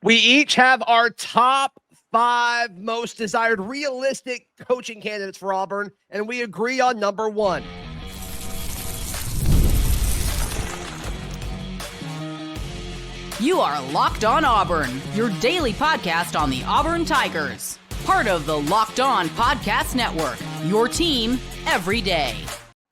We each have our top 5 most desired realistic coaching candidates for Auburn, and we agree on number 1. You are Locked On Auburn, your daily podcast on the Auburn Tigers. Part of the Locked On Podcast Network, your team every day.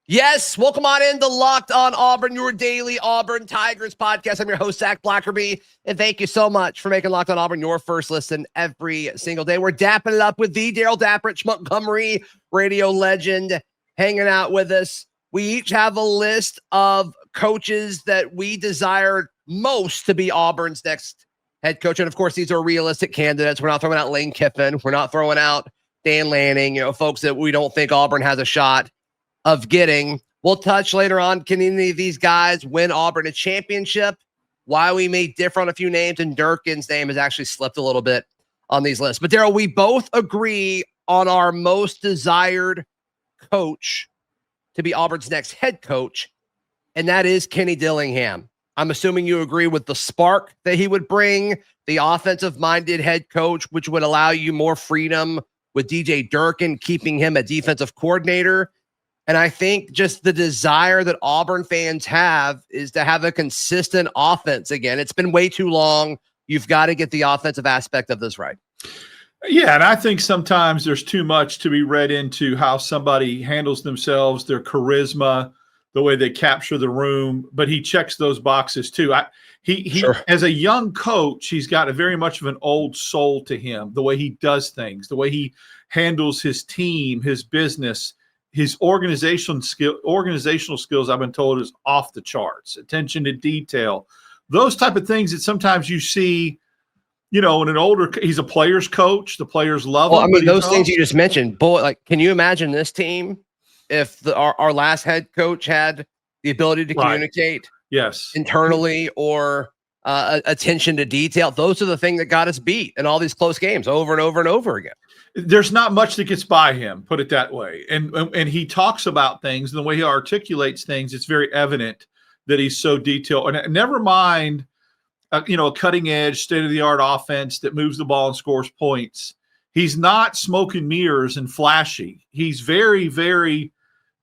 Yes, welcome on in to Locked On Auburn, your daily Auburn Tigers podcast. I'm your host, Zach Blackerby, and thank you so much for making Locked On Auburn your first listen every single day. We're dapping it up with the Darrell Dapprich, Montgomery radio legend, hanging out with us. We each have a list of coaches that we desire most to be Auburn's next head coach. And of course, these are realistic candidates. We're not throwing out Lane Kiffin. We're not throwing out Dan Lanning, folks that we don't think Auburn has a shot of getting. We'll touch later on, can any of these guys win Auburn a championship? Why we may differ on a few names, and Durkin's name has actually slipped a little bit on these lists. But Darrell, we both agree on our most desired coach to be Auburn's next head coach, and that is Kenny Dillingham. I'm assuming you agree with the spark that he would bring, the offensive-minded head coach, which would allow you more freedom with DJ Durkin, keeping him a defensive coordinator. And I think just the desire that Auburn fans have is to have a consistent offense again. It's been way too long. You've got to get the offensive aspect of this right. Yeah, and I think sometimes there's too much to be read into how somebody handles themselves, their charisma, the way they capture the room. But he checks those boxes too. Sure. As a young coach, he's got a very much of an old soul to him, the way he does things, the way he handles his team, his business. His organizational skills, I've been told, is off the charts. Attention to detail, those type of things that sometimes you see, in an older. He's a player's coach. The players love him. I mean, those things you just mentioned, boy. Like, can you imagine this team if our last head coach had the ability to communicate, yes, internally, or attention to detail? Those are the things that got us beat in all these close games over and over and over again. There's not much that gets by him, put it that way. And he talks about things, and the way he articulates things, it's very evident that he's so detailed. And never mind, a cutting-edge, state-of-the-art offense that moves the ball and scores points. He's not smoke and mirrors and flashy. He's very, very,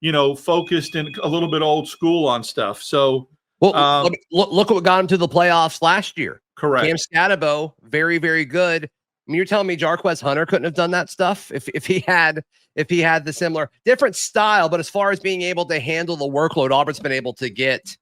focused and a little bit old school on stuff. So, well, look what got him to the playoffs last year. Correct. Cam Scatabo, very, very good. I mean, you're telling me Jarquez Hunter couldn't have done that stuff if he had the similar, different style, but as far as being able to handle the workload, Auburn's been able to get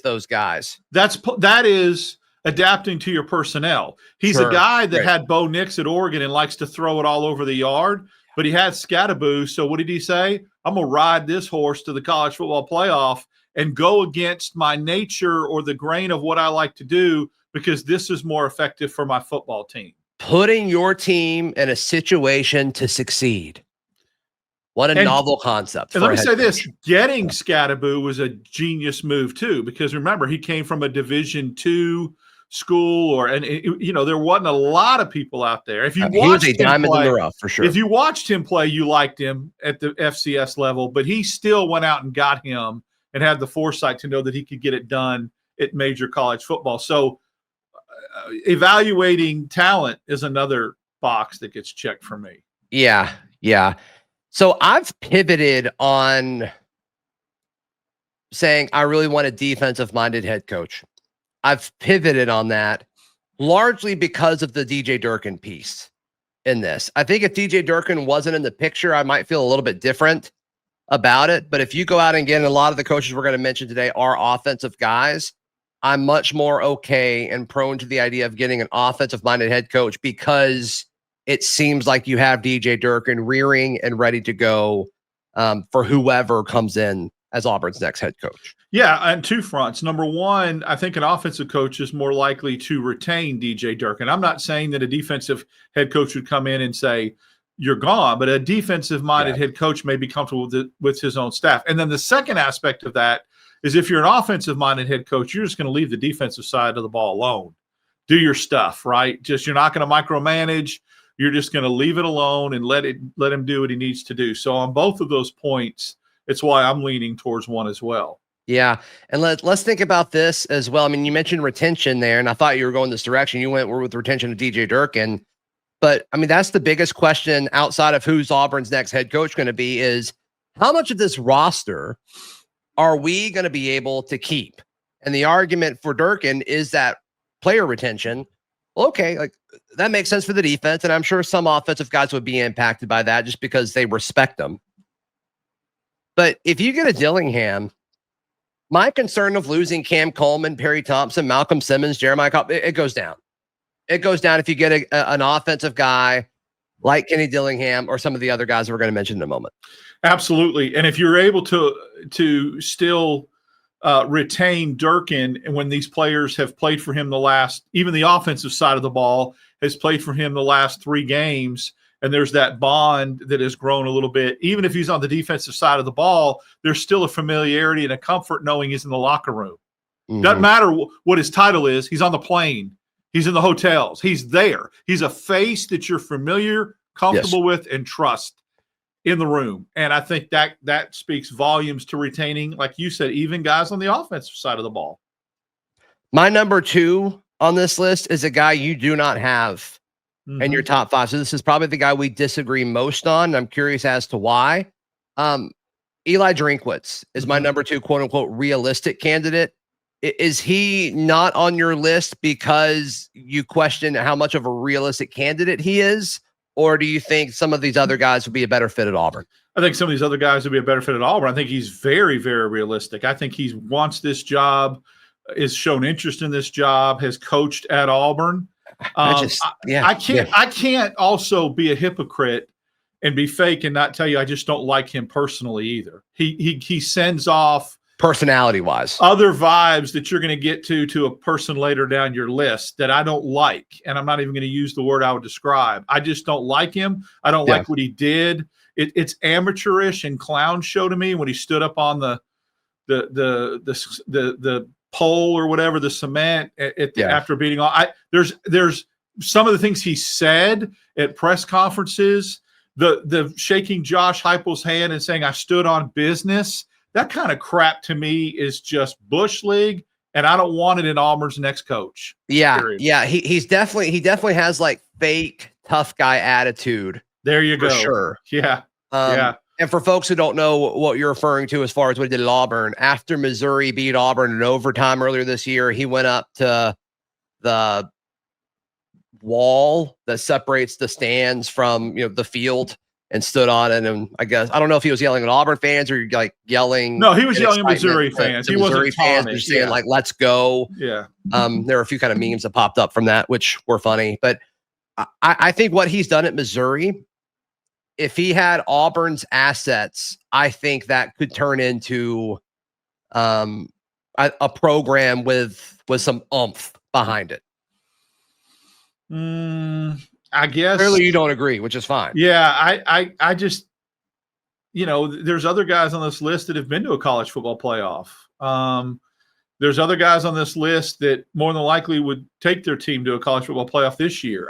those guys. That is adapting to your personnel. He's a guy that had Bo Nix at Oregon and likes to throw it all over the yard, but he had Scatabo. So what did he say? I'm gonna ride this horse to the college football playoff and go against my nature or the grain of what I like to do because this is more effective for my football team. Putting your team in a situation to succeed. What a novel concept. And let me say this, getting Scatabo was a genius move too, because remember, he came from a Division II school there wasn't a lot of people out there. If you he was a diamond in the rough for sure. If you watched him play, you liked him at the FCS level, but he still went out and got him and had the foresight to know that he could get it done at major college football. So evaluating talent is another box that gets checked for me. Yeah. So I've pivoted on saying I really want a defensive-minded head coach. I've pivoted on that largely because of the DJ Durkin piece in this. I think if DJ Durkin wasn't in the picture, I might feel a little bit different about it. But if you go out and get, and a lot of the coaches we're going to mention today are offensive guys, I'm much more okay and prone to the idea of getting an offensive-minded head coach because it seems like you have DJ Durkin rearing and ready to go for whoever comes in as Auburn's next head coach. Yeah, on two fronts. Number one, I think an offensive coach is more likely to retain DJ Durkin. I'm not saying that a defensive head coach would come in and say, you're gone, but a defensive-minded head coach may be comfortable with his own staff. And then the second aspect of that is if you're an offensive-minded head coach, you're just going to leave the defensive side of the ball alone. Do your stuff, right? You're not going to micromanage. You're just going to leave it alone and let him do what he needs to do. So on both of those points, it's why I'm leaning towards one as well. Yeah. And let's think about this as well. I mean, you mentioned retention there, and I thought you were going this direction. You went with retention of DJ Durkin. But I mean, that's the biggest question outside of who's Auburn's next head coach going to be is how much of this roster are we going to be able to keep? And the argument for Durkin is that player retention. Well, okay, like that makes sense for the defense. And I'm sure some offensive guys would be impacted by that just because they respect them. But if you get a Dillingham, my concern of losing Cam Coleman, Perry Thompson, Malcolm Simmons, Jeremiah Cobb, it goes down. It goes down if you get an offensive guy like Kenny Dillingham or some of the other guys that we're going to mention in a moment. Absolutely. And if you're able to still retain Durkin, and when these players have played for him even the offensive side of the ball has played for him the last 3 games, and there's that bond that has grown a little bit. Even if he's on the defensive side of the ball, there's still a familiarity and a comfort knowing he's in the locker room. Mm-hmm. Doesn't matter what his title is. He's on the plane. He's in the hotels. He's there. He's a face that you're familiar, comfortable with, and trust in the room. And I think that speaks volumes to retaining, like you said, even guys on the offensive side of the ball. My number 2 on this list is a guy you do not have in your top 5. So this is probably the guy we disagree most on. I'm curious as to why. Eli Drinkwitz is my number 2, quote unquote, realistic candidate. Is he not on your list because you question how much of a realistic candidate he is? Or do you think some of these other guys would be a better fit at Auburn? I think some of these other guys would be a better fit at Auburn. I think he's very, very realistic. I think he wants this job, is shown interest in this job, has coached at Auburn. I can't also be a hypocrite and be fake and not tell you I just don't like him personally either. He sends off personality-wise other vibes that you're going to get to a person later down your list that I don't like, and I'm not even going to use the word I would describe. I just don't like him. I don't like what he did. It's amateurish and clown show to me when he stood up on the pole or whatever, the cement after beating all. There's some of the things he said at press conferences, the shaking Josh Heupel's hand and saying I stood on business. That kind of crap to me is just Bush League, and I don't want it in Auburn's next coach. Yeah, period. Yeah. He definitely has like fake tough guy attitude. There you go. For sure. Yeah. And for folks who don't know what you're referring to as far as what he did at Auburn, after Missouri beat Auburn in overtime earlier this year, he went up to the wall that separates the stands from the field and stood on it. And I guess I don't know if he was yelling at Auburn fans or like yelling. No, he was yelling at Missouri fans. He wasn't fans just saying like "Let's go." Yeah. There were a few kind of memes that popped up from that, which were funny. But I think what he's done at Missouri, if he had Auburn's assets, I think that could turn into a program with some oomph behind it. I guess clearly you don't agree, which is fine. Yeah, I just, there's other guys on this list that have been to a college football playoff. There's other guys on this list that more than likely would take their team to a college football playoff this year.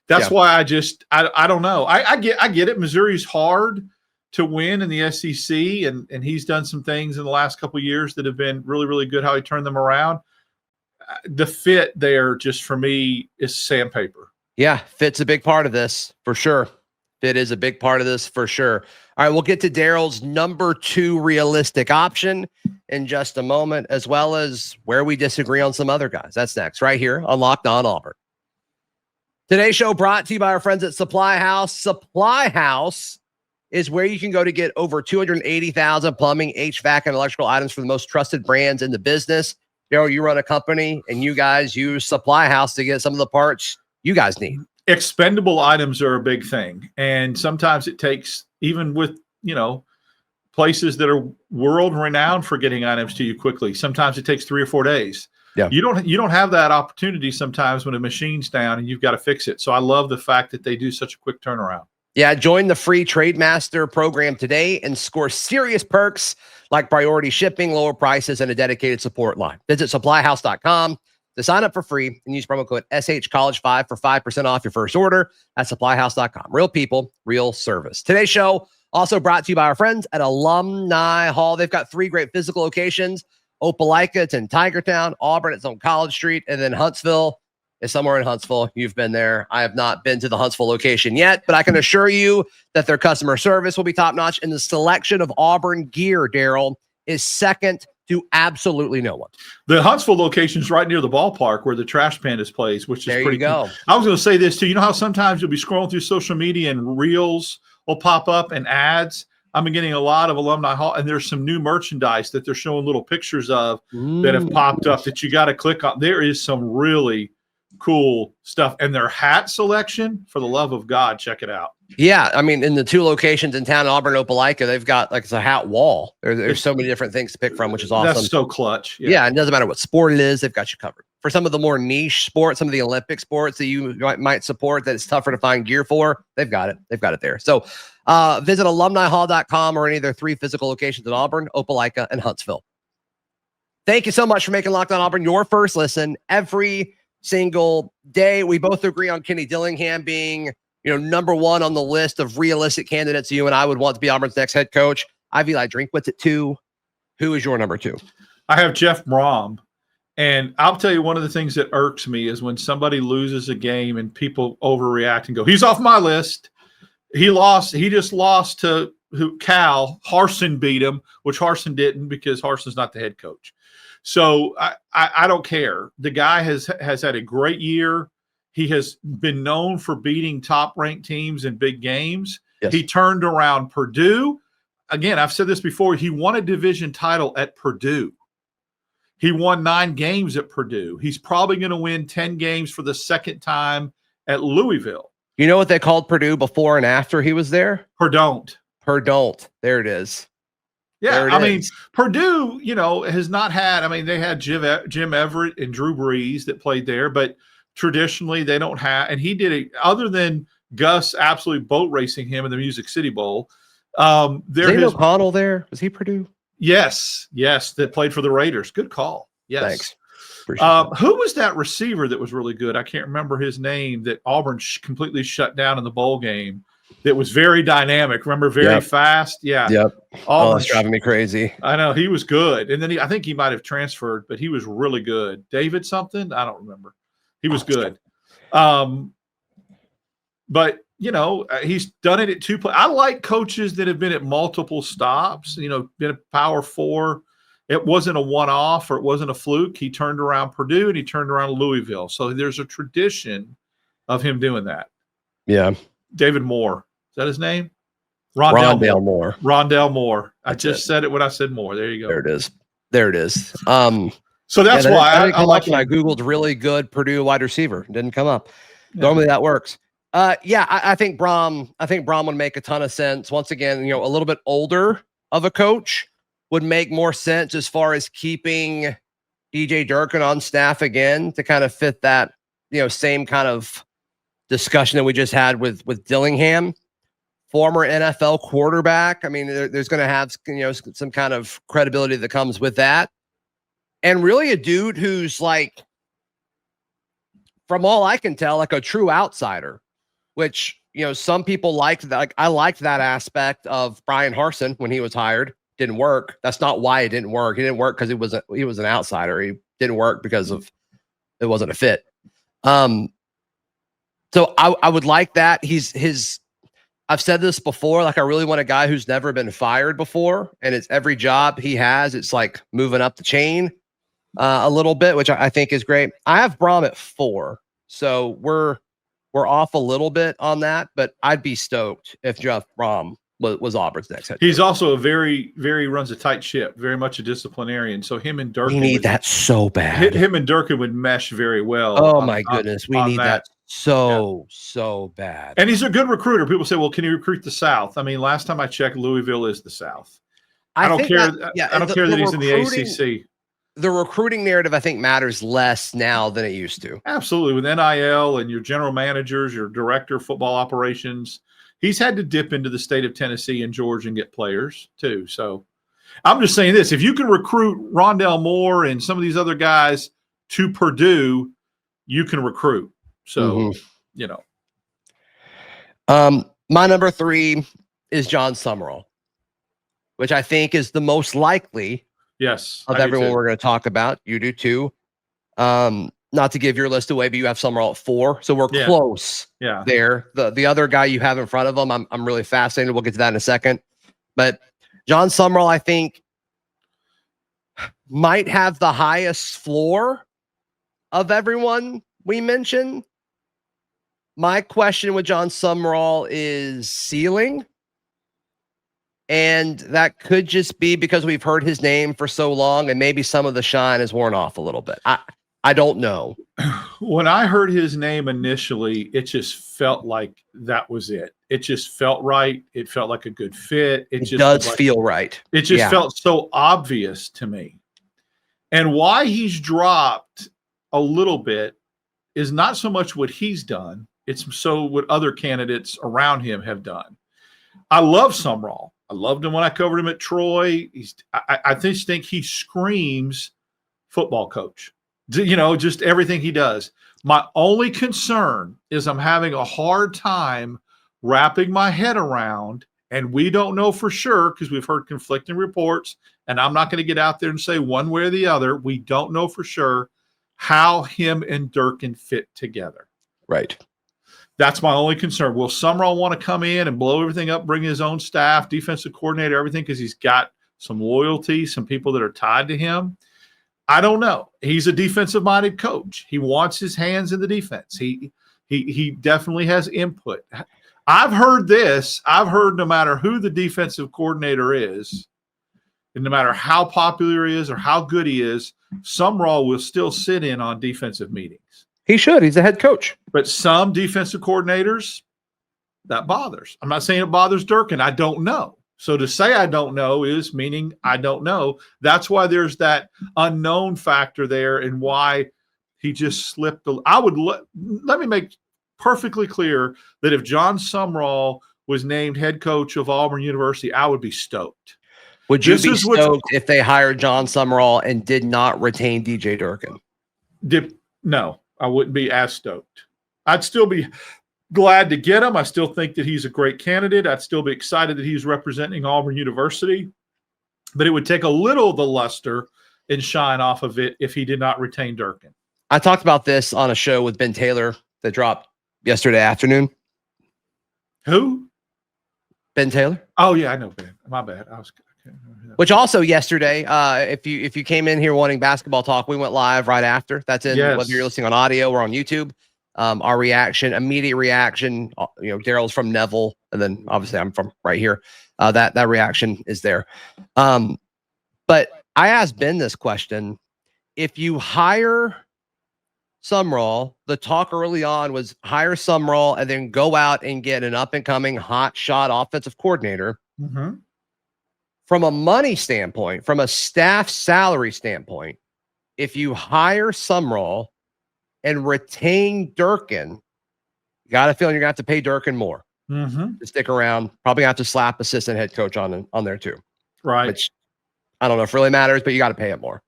That's why I don't know. I get it. Missouri's hard to win in the SEC, and he's done some things in the last couple of years that have been really, really good. How he turned them around. The fit there, just for me, is sandpaper. Yeah, fit's a big part of this for sure. Fit is a big part of this for sure. All right, we'll get to Darrell's number 2 realistic option in just a moment, as well as where we disagree on some other guys. That's next, right here on Locked On Auburn. Today's show brought to you by our friends at Supply House. Supply House is where you can go to get over 280,000 plumbing, HVAC, and electrical items for the most trusted brands in the business. Darrell, you run a company, and you guys use Supply House to get some of the parts you guys need. Expendable items are a big thing. And sometimes it takes, even with, places that are world renowned for getting items to you quickly, sometimes it takes 3 or 4 days. Yeah. You don't have that opportunity sometimes when a machine's down and you've got to fix it. So I love the fact that they do such a quick turnaround. Yeah. Join the free Trademaster program today and score serious perks like priority shipping, lower prices, and a dedicated support line. Visit supplyhouse.com to sign up for free and use promo code SHCollege5 for 5% off your first order at supplyhouse.com. Real people, real service. Today's show Also brought to you by our friends at Alumni Hall. They've got 3 great physical locations. Opelika, it's in Tigertown. Auburn, it's on College Street. And then Huntsville is somewhere in Huntsville. You've been there. I have not been to the Huntsville location yet, but I can assure you that their customer service will be top-notch, and the selection of Auburn gear, Darrell, is second to absolutely no one. The Huntsville location is right near the ballpark where the Trash Pandas plays, which is pretty cool. I was going to say this too. You know how sometimes you'll be scrolling through social media and reels will pop up and ads? I've been getting a lot of Alumni Hall, and there's some new merchandise that they're showing little pictures of that have popped up that you got to click on. There is some really cool stuff, and their hat selection, for the love of God, check it out. Yeah, I mean, in the 2 locations in town, Auburn and Opelika, they've got like it's a hat wall. There's so many different things to pick from, which is awesome. That's so clutch. Yeah, it doesn't matter what sport it is, they've got you covered. For some of the more niche sports, some of the Olympic sports that you might support that it's tougher to find gear for, they've got it. They've got it there. So visit alumnihall.com or any of their 3 physical locations in Auburn, Opelika, and Huntsville. Thank you so much for making Locked On Auburn your first listen every single day. We both agree on Kenny Dillingham being, number 1 on the list of realistic candidates you and I would want to be Auburn's next head coach. I have Eli Drinkwitz at 2. Who is your number 2? I have Jeff Brohm. And I'll tell you, one of the things that irks me is when somebody loses a game and people overreact and go, he's off my list. He just lost to Cal. Harsin beat him, which Harsin didn't because Harsin's not the head coach. So I don't care. The guy has had a great year. He has been known for beating top-ranked teams in big games. Yes. He turned around Purdue. Again, I've said this before. He won a division title at Purdue. He won 9 games at Purdue. He's probably going to win 10 games for the second time at Louisville. You know what they called Purdue before and after he was there? Perdon't. There it is. Yeah, I mean, Purdue, has not had, they had Jim Everett and Drew Brees that played there, but traditionally they don't have, and he did it, other than Gus absolutely boat racing him in the Music City Bowl. There's O'Connell there. Was he Purdue? Yes, that played for the Raiders. Good call. Yes. Thanks. Who was that receiver that was really good? I can't remember his name that Auburn completely shut down in the bowl game. That was very dynamic. Remember, very fast. Yeah. Yep. That's driving me crazy. I know, he was good. And then I think he might have transferred, but he was really good. David something? I don't remember. He was good. But, he's done it at 2 I like coaches that have been at multiple stops, been a Power 4. It wasn't a one-off or it wasn't a fluke. He turned around Purdue and he turned around Louisville. So there's a tradition of him doing that. Yeah. David Moore. Is that his name? Rondell Moore. Rondell Moore. I just said it when I said Moore. There you go. There it is. So that's why I like when I Googled really good Purdue wide receiver. It didn't come up. Yeah. Normally that works. I think Brohm would make a ton of sense. Once again, a little bit older of a coach would make more sense as far as keeping DJ Durkin on staff again to kind of fit that, same kind of discussion that we just had with Dillingham. Former NFL quarterback. There's going to have, some kind of credibility that comes with that. And really a dude who's like, from all I can tell, like a true outsider, which, some people liked that. Like, I liked that aspect of Brian Harsin when he was hired. Didn't work. That's not why it didn't work. He didn't work because he was an outsider. He didn't work because of it wasn't a fit. So I would like that. I've said this before, like I really want a guy who's never been fired before. And it's every job he has, it's like moving up the chain a little bit, which I think is great. I have Brohm at 4. So we're off a little bit on that, but I'd be stoked if Jeff Brohm was Auburn's next head coach. He's also runs a tight ship, very much a disciplinarian. So him and Durkin. We need that so bad. Him and Durkin would mesh very well. Oh my goodness. We need that so bad. And he's a good recruiter. People say, well, can he recruit the South? Last time I checked, Louisville is the South. I don't care that he's in the ACC. The recruiting narrative, I think, matters less now than it used to. Absolutely. With NIL and your general managers, your director of football operations, he's had to dip into the state of Tennessee and Georgia and get players too. So I'm just saying this. If you can recruit Rondell Moore and some of these other guys to Purdue, you can recruit. So, my number 3 is Jon Sumrall, which I think is the most likely of everyone we're going to talk about. You do too. Not to give your list away, but you have Sumrall at 4. So we're close there. The other guy you have in front of him, I'm really fascinated. We'll get to that in a second. But Jon Sumrall, I think, might have the highest floor of everyone we mentioned. My question with Jon Sumrall is ceiling. And that could just be because we've heard his name for so long and maybe some of the shine has worn off a little bit. I don't know. When I heard his name initially, it just felt like that was it. It just felt right. It felt like a good fit. It just does feel right. It just felt so obvious to me. And why he's dropped a little bit is not so much what he's done. It's so what other candidates around him have done. I love Sumrall. I loved him when I covered him at Troy. I just think he screams football coach. Just everything he does. My only concern is I'm having a hard time wrapping my head around, and we don't know for sure because we've heard conflicting reports, and I'm not going to get out there and say one way or the other. We don't know for sure how him and Durkin fit together. Right. That's my only concern. Will Sumrall want to come in and blow everything up, bring his own staff, defensive coordinator, everything, because he's got some loyalty, some people that are tied to him? I don't know. He's a defensive-minded coach. He wants his hands in the defense. He definitely has input. I've heard this. I've heard no matter who the defensive coordinator is, and no matter how popular he is or how good he is, Sumrall will still sit in on defensive meetings. He should. He's a head coach. But some defensive coordinators, that bothers. I'm not saying it bothers Durkin. I don't know. So to say I don't know is meaning I don't know. That's why there's that unknown factor there and why he just slipped. Let me make perfectly clear that if Jon Sumrall was named head coach of Auburn University, I would be stoked. Would you be stoked if they hired Jon Sumrall and did not retain DJ Durkin? No, I wouldn't be as stoked. I'd still be glad to get him. I still think that he's a great candidate. I'd still be excited that he's representing Auburn University, but it would take a little of the luster and shine off of it if he did not retain Durkin. I talked about this on a show with Ben Taylor that dropped yesterday afternoon. Who? Ben Taylor. Oh yeah, I know Ben. My bad. Which also yesterday, if you came in here wanting basketball talk, we went live right after. That's in whether you're listening on audio or on YouTube. Our immediate reaction, Darrell's from Neville, and then obviously I'm from right here. That reaction is there. But I asked Ben this question. If you hire Sumrall, the talk early on was hire Sumrall and then go out and get an up-and-coming hot shot offensive coordinator. Mm-hmm. From a money standpoint, from a staff salary standpoint, if you hire Sumrall and retain Durkin, you got a feeling you're going to have to pay Durkin more to stick around. Probably have to slap assistant head coach on there too. Right. Which I don't know if really matters, but you got to pay it more.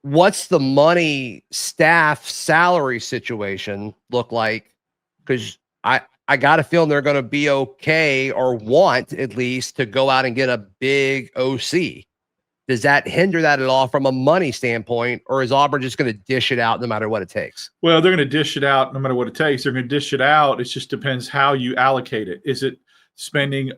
What's the money staff salary situation look like? Because I got a feeling they're going to be okay or want at least to go out and get a big OC. Does that hinder that at all from a money standpoint, or is Auburn just going to dish it out no matter what it takes? Well, they're going to dish it out no matter what it takes. They're going to dish it out. It just depends how you allocate it. Is it spending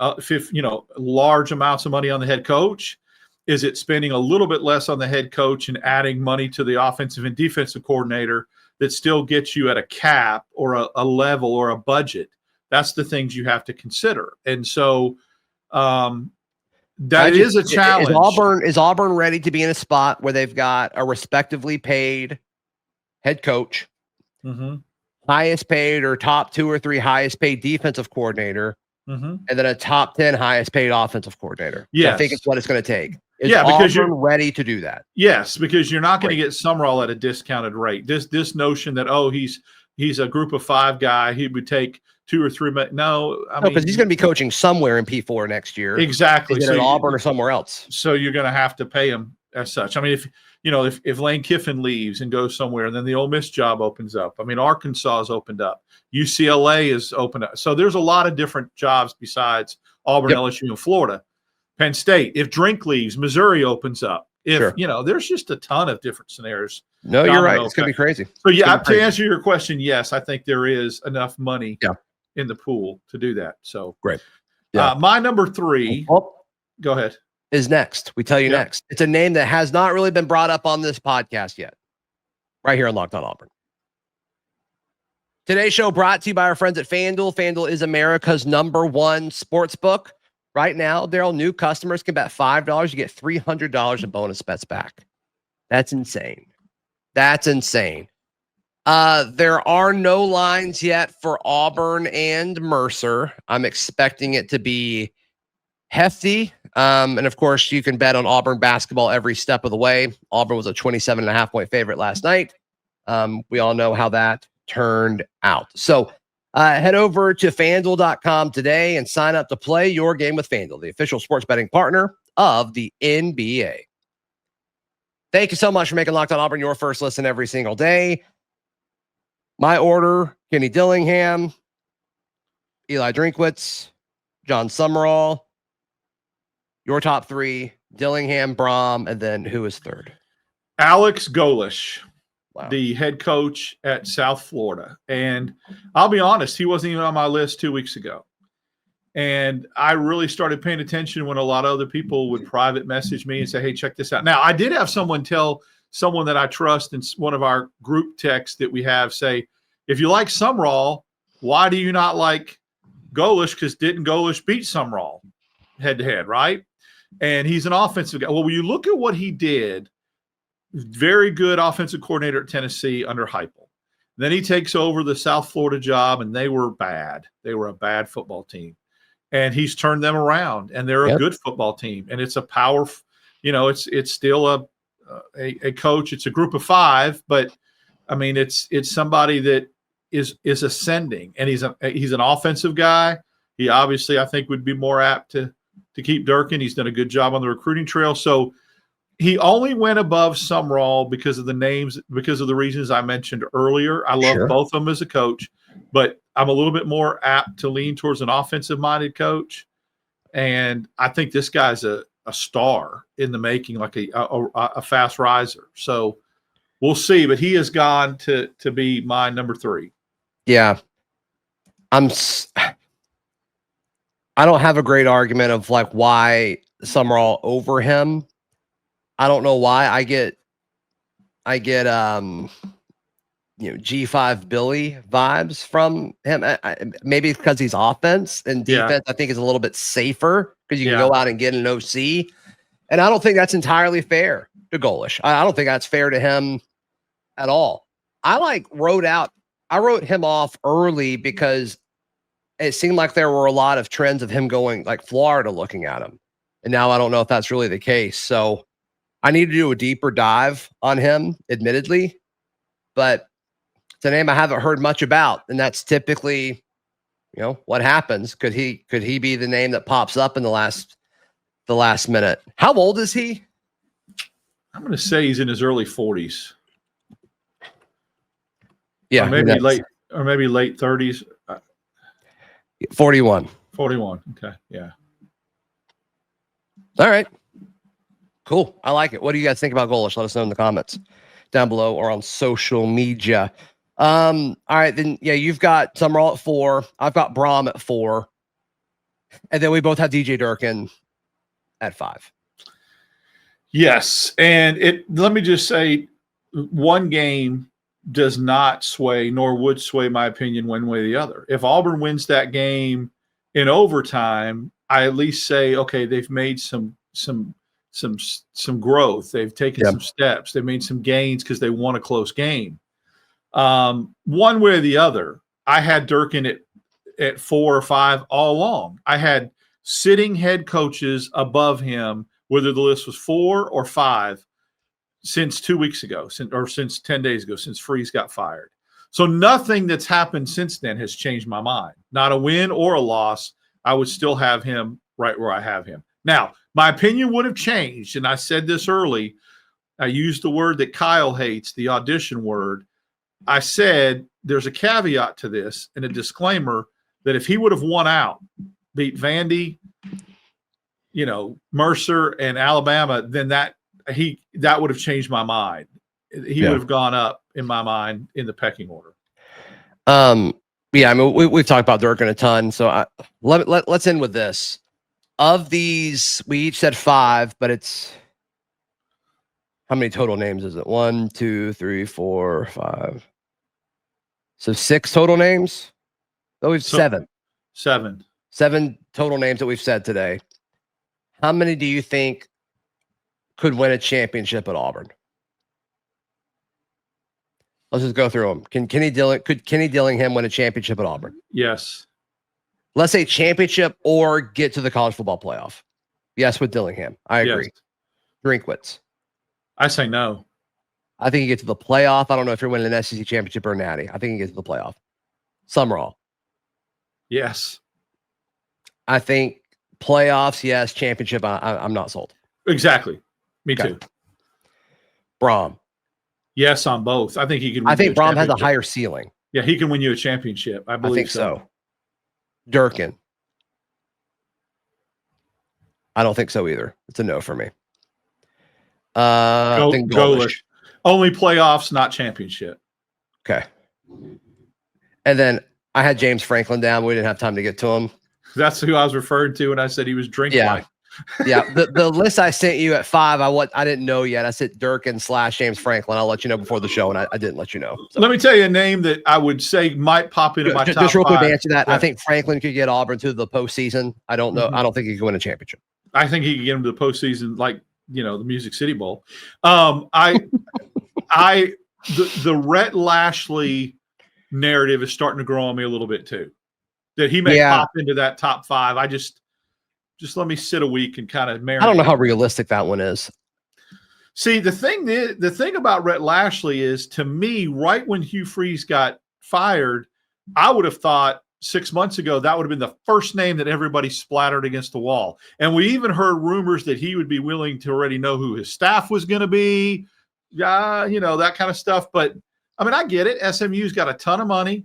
large amounts of money on the head coach? Is it spending a little bit less on the head coach and adding money to the offensive and defensive coordinator that still gets you at a cap or a level or a budget? That's the things you have to consider. And so that is a challenge. Is Auburn ready to be in a spot where they've got a respectively paid head coach, highest paid or top 2 or 3 highest paid defensive coordinator, and then a top 10 highest paid offensive coordinator? Yes. So I think it's what it's going to take. Is because Auburn ready to do that? Yes, because you're not going to get Sumrall at a discounted rate. This notion that he's a group of 5 guy, he would take 2 or 3 minutes. No, because he's going to be coaching somewhere in P4 next year. Exactly. So at Auburn or somewhere else. So you're going to have to pay him as such. I mean, if if Lane Kiffin leaves and goes somewhere, and then the Ole Miss job opens up. I mean, Arkansas has opened up. UCLA is opened up. So there's a lot of different jobs besides Auburn, LSU, and Florida. Penn State. If Drink leaves, Missouri opens up. There's just a ton of different scenarios. No, you're right. It's going to be crazy. So, to answer your question, yes, I think there is enough money in the pool to do that. So, great. Yeah. My number 3, go ahead, is next. We tell you next. It's a name that has not really been brought up on this podcast yet. Right here on Locked On Auburn. Today's show brought to you by our friends at FanDuel. FanDuel is America's #1 sports book. Right now, Darrell, new customers can bet $5. You get $300 in bonus bets back. That's insane. There are no lines yet for Auburn and Mercer. I'm expecting it to be hefty. And of course, you can bet on Auburn basketball every step of the way. Auburn was a 27.5-point favorite last night. We all know how that turned out. So head over to FanDuel.com today and sign up to play your game with FanDuel, the official sports betting partner of the NBA. Thank you so much for making Locked On Auburn your first listen every single day. My order: Kenny Dillingham, Eli Drinkwitz, Jon Sumrall. Your top 3: Dillingham, Brohm, and then who is third? Alex Golesh. Wow. The head coach at South Florida. And I'll be honest, he wasn't even on my list 2 weeks ago. And I really started paying attention when a lot of other people would private message me and say, hey, check this out. Now, I did have someone tell someone that I trust in one of our group texts that we have say, if you like Sumrall, why do you not like Golesh? Because didn't Golesh beat Sumrall head-to-head, right? And he's an offensive guy. Well, when you look at what he did, very good offensive coordinator at Tennessee under Heupel. Then he takes over the South Florida job, and they were bad. They were a bad football team. And he's turned them around, and they're a good football team. And it's a power, it's still a coach. It's a group of 5, but I mean, it's somebody that is ascending, and he's an offensive guy. He obviously, I think, would be more apt to keep Durkin. He's done a good job on the recruiting trail. So he only went above Sumrall because of the names, because of the reasons I mentioned earlier. I love both of them as a coach, but I'm a little bit more apt to lean towards an offensive-minded coach. And I think this guy's a star in the making, like a fast riser. So we'll see. But he has gone to be my number 3. Yeah. I don't have a great argument of like why Sumrall over him. I don't know why I get G5 Billy vibes from him. Maybe because he's offense, and defense I think is a little bit safer because you can go out and get an OC. And I don't think that's entirely fair to Golesh. I don't think that's fair to him at all. I wrote him off early because it seemed like there were a lot of trends of him going like Florida looking at him. And now I don't know if that's really the case. So I need to do a deeper dive on him, admittedly, but it's a name I haven't heard much about. And that's typically, what happens. Could he be the name that pops up in the last minute? How old is he? I'm going to say he's in his early 40s. Yeah. Or maybe late 30s. 41. 41. Okay. Yeah. All right. Cool. I like it. What do you guys think about Golesh? Let us know in the comments down below or on social media. All right. Then, you've got Sumrall at 4. I've got Brohm at 4. And then we both have DJ Durkin at 5. Yes. And let me just say, one game does not sway, nor would sway my opinion one way or the other. If Auburn wins that game in overtime, I at least say, okay, they've made some growth. They've taken some steps. They made some gains because they won a close game. One way or the other, I had Durkin at 4 or 5 all along. I had sitting head coaches above him, whether the list was 4 or 5, since 2 weeks ago, since 10 days ago, since Freeze got fired. So nothing that's happened since then has changed my mind. Not a win or a loss. I would still have him right where I have him. Now, my opinion would have changed, and I said this early, I used the word that Kyle hates, the audition word. I said there's a caveat to this and a disclaimer that if he would have won out, beat Vandy, Mercer and Alabama, then that would have changed my mind. He would have gone up in my mind in the pecking order. Yeah, I mean, we've talked about Durkin a ton, so let's end with this. Of these, we each said 5, but it's how many total names is it? 1, 2, 3, 4, 5. So 6 total names. Oh, we've 7. 7 total names that we've said today. How many do you think could win a championship at Auburn? Let's just go through them. Could Kenny Dillingham win a championship at Auburn? Yes. Let's say championship or get to the college football playoff. Yes, with Dillingham. I agree. Yes. Drinkwitz. I say no. I think he gets to the playoff. I don't know if you're winning an SEC championship or natty. I think he gets to the playoff. Sumrall. Yes. I think playoffs, yes. Championship, I'm not sold. Exactly. Me too. Brohm. Yes, on both. I think he can. I think Brohm has a higher ceiling. Yeah, he can win you a championship. I believe so. Durkin. I don't think so either. It's a no for me. I think Golesh. Only playoffs, not championship. Okay. And then I had James Franklin down. We didn't have time to get to him. That's who I was referring to when I said he was drinking. Yeah. Yeah. The list I sent you at 5, I didn't know yet. I said Durkin / James Franklin. I'll let you know before the show, and I didn't let you know. So. Let me tell you a name that I would say might pop into my top 5. Just real quick to answer that, I think Franklin could get Auburn to the postseason. I don't know. I don't think he can win a championship. I think he could get him to the postseason, like the Music City Bowl. The Rhett Lashley narrative is starting to grow on me a little bit too. That he may pop into that top 5. I just let me sit a week and kind of marinate. I don't know how realistic that one is. See, the thing about Rhett Lashley is, to me, right when Hugh Freeze got fired, I would have thought 6 months ago that would have been the first name that everybody splattered against the wall. And we even heard rumors that he would be willing to already know who his staff was going to be, that kind of stuff. But I mean, I get it. SMU's got a ton of money.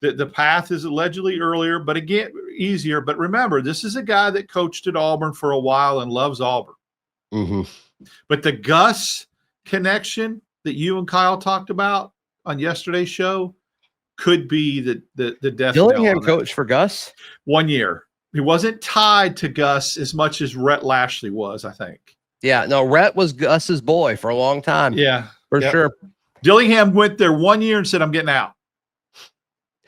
The path is allegedly earlier, but again, easier. But remember, this is a guy that coached at Auburn for a while and loves Auburn. Mm-hmm. But the Gus connection that you and Kyle talked about on yesterday's show could be the death. Dillingham coached for Gus 1 year. He wasn't tied to Gus as much as Rhett Lashley was, I think. Yeah, no, Rhett was Gus's boy for a long time. Yeah, for sure. Dillingham went there 1 year and said, "I'm getting out."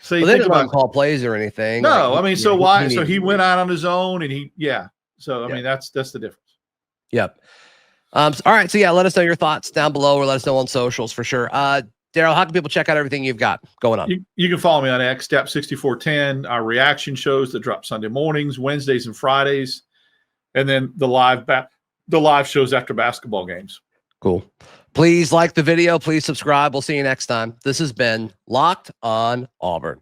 So they didn't call plays or anything. No, I mean, so why? So he went out on his own, and So I mean, that's the difference. Yep. All right. So let us know your thoughts down below, or let us know on socials for sure. Darrell, how can people check out everything you've got going on? You can follow me on X, Dap6410, our reaction shows that drop Sunday mornings, Wednesdays, and Fridays, and then the live shows after basketball games. Cool. Please like the video. Please subscribe. We'll see you next time. This has been Locked on Auburn.